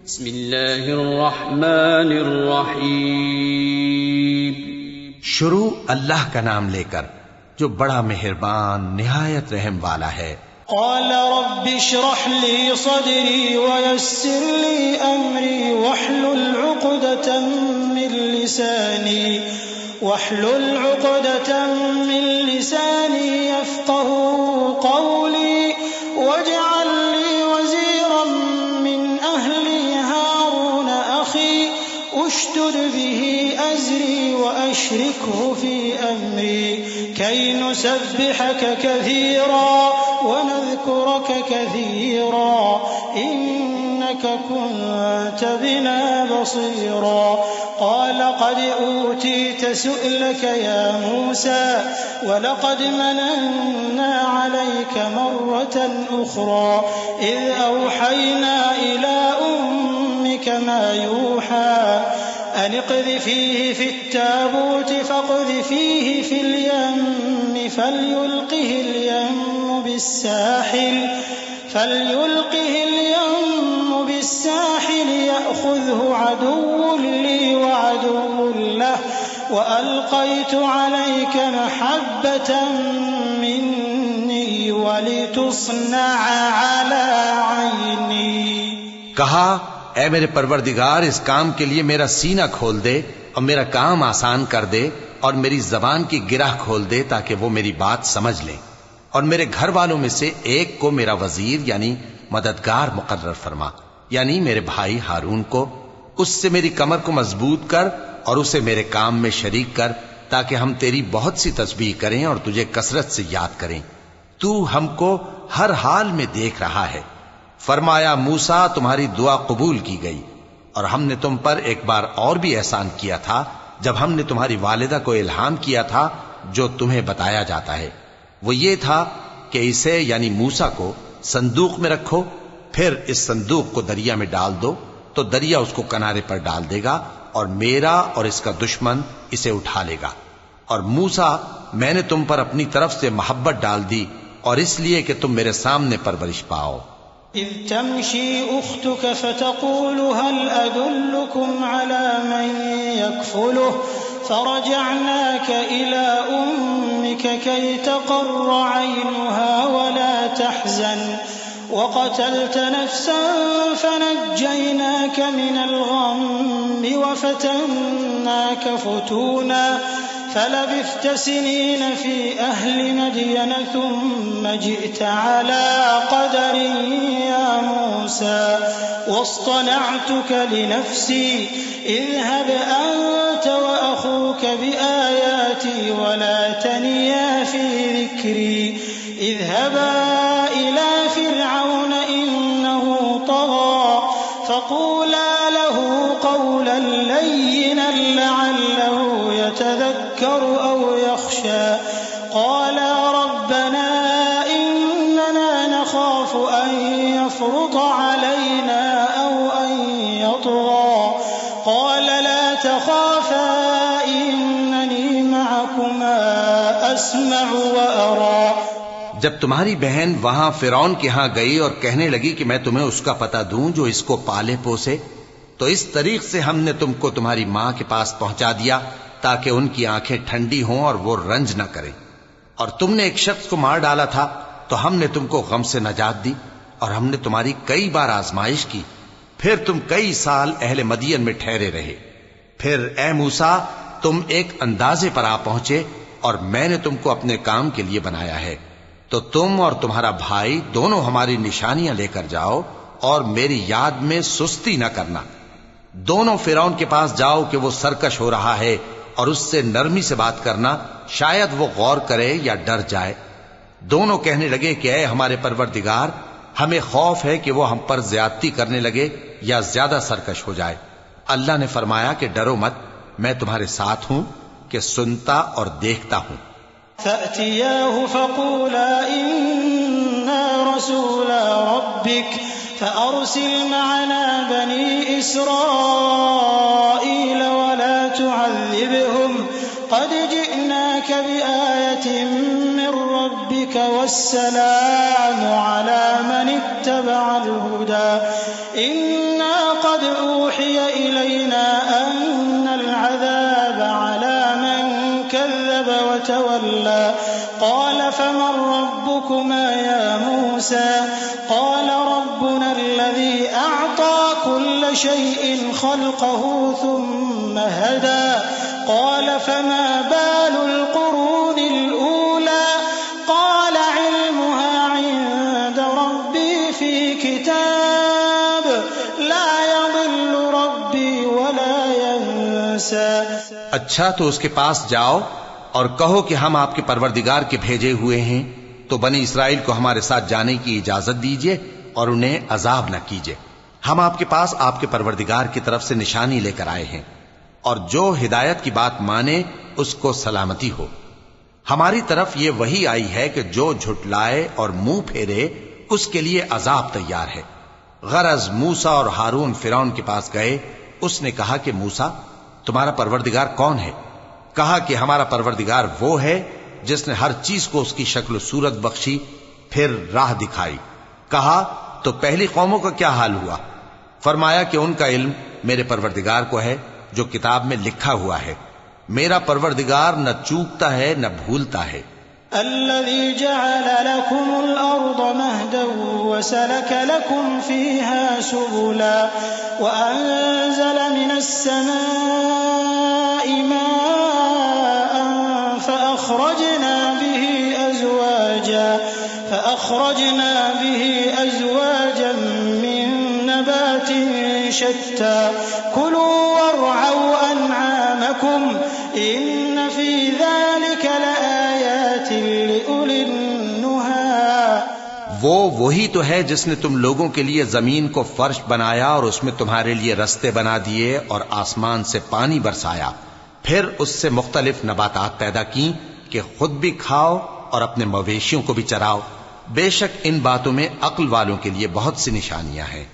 बिस्मिल्लाहिर्रहमानिर्रहीम। शुरू अल्लाह का नाम लेकर जो बड़ा मेहरबान निहायत रहम वाला है। क़ाल रब्बि इश्रह ली सदरी वयस्सिर ली अमरी वहलुल उक़दतम मिन लिसानी यफ़क़हू क़ौली वजअल ली वज़ीरन मिन अहली हारून अख़ी उश्दुद बिही अज़री वअशरिकहु फ़ी अमरी कई नुसब्बिहक कसीरा वनज़कुरक कसीरा इन्नक कुन्त बिना बसीरा। क़ाल क़द ऊतीत सुअलक या मूसा वलक़द मनन्ना अलैक मर्रतन उख़रा इज़ अवहयना इला उम्मिक मा यूहा अन इक़्ज़िफ़ीहि फ़ित्ताबूत फ़ाक़्ज़िफ़ीहि फ़िल यम्मि फ़लयुल्क़िहि اليم بالساحل يأخذه عدو لي وعدو له وألقيت عليك محبة مني ولتصنع على عيني। कहा, ऐ मेरे परवरदिगार, इस काम के लिए मेरा सीना खोल दे और मेरा काम आसान कर दे और मेरी जबान की गिरह खोल दे ताकि वो मेरी बात समझ लें, और मेरे घर वालों में से एक को मेरा वजीर यानी मददगार मुकर्रर फरमा, यानी मेरे भाई हारून को। उससे मेरी कमर को मजबूत कर और उसे मेरे काम में शरीक कर ताकि हम तेरी बहुत सी तस्बीह करें और तुझे कसरत से याद करें। तू हमको हर हाल में देख रहा है। फरमाया, मूसा, तुम्हारी दुआ कबूल की गई और हमने तुम पर एक बार और भी एहसान किया था जब हमने तुम्हारी वालिदा को इल्हाम किया था जो तुम्हें बताया जाता है। वो ये था कि इसे यानी मूसा को संदूक में रखो, फिर इस संदूक को दरिया में डाल दो तो दरिया उसको किनारे पर डाल देगा और मेरा और इसका दुश्मन इसे उठा लेगा। और मूसा, मैंने तुम पर अपनी तरफ से मोहब्बत डाल दी और इसलिए कि तुम मेरे सामने परवरिश पाओ। इज़ तमशी उख्तुक फतक़ूलु हल अदुल्लुकुम अला मन यकफुलुहु फरजअनाक इला उम्मिक कई तक़र्र ऐनुहा वला तहज़न वक़तल्त नफ़्सन फनज्जयनाक मिनल गम्मि वफ़तन्नाक फ़ुतूना फलबिثت सिनीन फ़ी अहलि मदयन थुम्म जिئत अला क़दर या मूसा वस्तनअतुक लिनफ़्सी इज़हब अन्त वअख़ूक बिआयाती वला तनिया फ़ी ज़िक्री इज़हबा इला फ़िरऔन इन्नहु तग़ा फ़क़ूला लहु क़ौलन लय्यिनन लअल्लहु यतज़क्करु औ यख़शा क़ाला रब्बना इन्नना नख़ाफ़ु अन यफ़्रुत अलैना औ अन यतग़ा क़ाल ला तख़ाफ़ा इन्ननी मअकुमा अस्मअु व अरा। जब तुम्हारी बहन वहां फिरौन के यहां गई और कहने लगी कि मैं तुम्हें उसका पता दूं जो इसको पाले पोसे, तो इस तरीक से हमने तुमको तुम्हारी मां के पास पहुंचा दिया ताकि उनकी आंखें ठंडी हों और वो रंज न करें। और तुमने एक शख्स को मार डाला था तो हमने तुमको गम से नजात दी और हमने तुम्हारी कई बार आजमाइश की, फिर तुम कई साल अहले मदियन में ठहरे रहे। फिर ए मूसा, तुम एक अंदाजे पर आ पहुंचे और मैंने तुमको अपने काम के लिए बनाया है, तो तुम और तुम्हारा भाई दोनों हमारी निशानियां लेकर जाओ और मेरी याद में सुस्ती न करना। दोनों फिरौन के पास जाओ कि वो सरकश हो रहा है और उससे नरमी से बात करना, शायद वो गौर करे या डर जाए। दोनों कहने लगे कि ऐ हमारे परवरदिगार, हमें खौफ है कि वो हम पर ज्यादती करने लगे या ज्यादा सरकश हो जाए। अल्लाह ने फरमाया कि डरो मत, मैं तुम्हारे साथ हूं कि सुनता और देखता हूं। फ़अतियाहु फ़क़ूला इन्ना रसूला रब्बिक फ़अरसिल मअना बनी इस्राईल वला तुअज़्ज़िबहुम क़द जिअनाक बिआयतिन मिन रब्बिक वस्सलामु अला मन इत्तबअल हुदा इन्ना क़द ऊहिय इलैना अन्नल अज़ाब अला मन कज़्ज़ब व तवल्ला क़ाल फमन रब्बुकुमा या मूसा क़ाल रब्बुना अल्लज़ी अअता कुल्ल शैइन ख़ल्क़हु थुम्मा हदा क़ाल फमा बालुल क़ुरूनिल ऊला क़ाल इल्मुहा इन्द रब्बी फ़ी किताब ला यज़िल्लु रब्बी वला यंसा। अच्छा, तो उसके पास जाओ और कहो कि हम आपके परवरदिगार के भेजे हुए हैं, तो बनी इसराइल को हमारे साथ जाने की इजाजत दीजिए और उन्हें अजाब न कीजिए। हम आपके पास आपके परवरदिगार की तरफ से निशानी लेकर आए हैं, और जो हिदायत की बात माने उसको सलामती हो। हमारी तरफ ये वही आई है कि जो झुटलाए और मुंह फेरे उसके लिए अजाब तैयार है। गरज मूसा और हारून फिरौन के पास गए। उसने कहा कि मूसा, तुम्हारा परवरदिगार कौन है? कहा कि हमारा परवरदिगार वो है जिसने हर चीज को उसकी शक्ल सूरत बख्शी, फिर राह दिखाई। कहा, तो पहली कौमों का क्या हाल हुआ? फरमाया कि उनका इल्म मेरे परवरदिगार को है जो किताब में लिखा हुआ है। मेरा परवरदिगार न चूकता है न भूलता है। अल्लज़ी जअल लकुमुल अर्द महदन व सलक लकुम फ़ीहा सुबुला व अंज़ल मिनस समाई माअन फ़अख़रजना बिही अज़वाजन मिन नबातिन शत्ता कुलू वरअऊ अनआमकुम इन्न फ़ी ज़ालिका लआयातिन लिउलिन नुहा। वो वही तो है जिसने तुम लोगों के लिए जमीन को फर्श बनाया और उसमें तुम्हारे लिए रस्ते बना दिए और आसमान से पानी बरसाया, फिर उससे मुख्तलिफ नबातात पैदा की कि खुद भी खाओ और अपने मवेशियों को भी चराओ। बेशक इन बातों में अक्ल वालों के लिए बहुत सी निशानियां हैं।